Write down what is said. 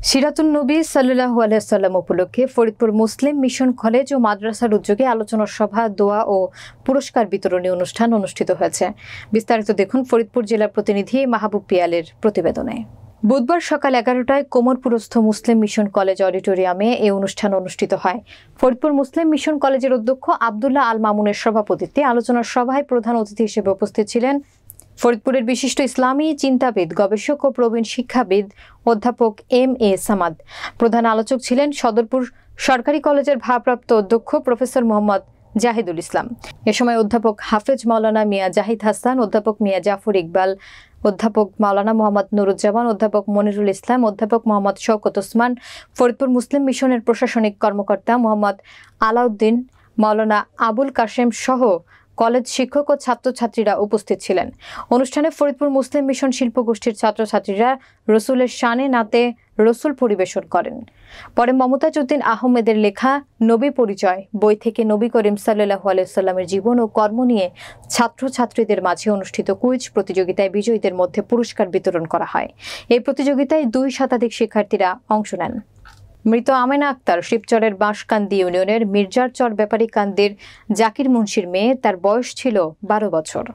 সিরাতুন নবী সাল্লাল্লাহু আলাইহি ওয়াসাল্লাম উপলক্ষে ফরিদপুর মুসলিম মিশন কলেজ ও মাদ্রাসার উদ্যোগে আলোচনা সভা, দোয়া ও পুরস্কার বিতরণী অনুষ্ঠান অনুষ্ঠিত হয়েছে। বিস্তারিত দেখুন ফরিদপুর জেলা প্রতিনিধি মাহবুব পিয়ালের প্রতিবেদনে। বুধবার সকাল 11টায় কোমরপুরস্থ মুসলিম মিশন কলেজ অডিটোরিয়ামে এই অনুষ্ঠান অনুষ্ঠিত হয়। ফরিদপুর মুসলিম মিশন কলেজের অধ্যক্ষ আব্দুল্লাহ আল মামুনের সভাপতিত্বে আলোচনা সভায় প্রধান অতিথি হিসেবে উপস্থিত ছিলেন ফরিদপুরের বিশিষ্ট ইসলামী চিন্তাবিদ, গবেষক ও প্রবীণ শিক্ষাবিদ অধ্যাপক এম.এ. সামাদ। প্রধান আলোচক ছিলেন সদরপুর সরকারি কলেজের ভারপ্রাপ্ত অধ্যক্ষ প্রফেসর মোহাম্মদ জাহিদুল ইসলাম। এ সময় অধ্যাপক হাফেজ মাওলানা মিয়া জাহিদ হাসান, অধ্যাপক মিয়া জাফর ইকবাল, অধ্যাপক মাওলানা মোহাম্মদ নুরুজ্জামান, অধ্যাপক মনিরুল ইসলাম, অধ্যাপক মোহাম্মদ শওকত ওসমান, ফরিদপুর মুসলিম মিশনের প্রশাসনিক কর্মকর্তা মোহাম্মদ আলাউদ্দিন, মাওলানা আবুল কাশেম সহ কলেজ শিক্ষক ও ছাত্রছাত্রীরা উপস্থিত ছিলেন। অনুষ্ঠানে ফরিদপুর মুসলিম মিশন শিল্পগোষ্ঠীর ছাত্রছাত্রীরা রসুলের শানে নাতে রসুল পরিবেশন করেন। পরে মমতাজ উদ্দিন আহমেদের লেখা নবী পরিচয় বই থেকে নবী করিম সাল্লাল্লাহু আলাইহি ওয়াসাল্লামের জীবন ও কর্ম নিয়ে ছাত্রছাত্রীদের মাঝে অনুষ্ঠিত কুইজ প্রতিযোগিতায় বিজয়ীদের মধ্যে পুরস্কার বিতরণ করা হয়। এই প্রতিযোগিতায় 2 শতাধিক শিক্ষার্থীরা অংশ নেন। মৃত আমেনা আক্তার শিবচরের বাঁশকান্দি ইউনিয়নের মির্জারচর ব্যাপারী কান্দির জাকির মুন্সির মেয়ে। তার বয়স ছিল 12 বছর।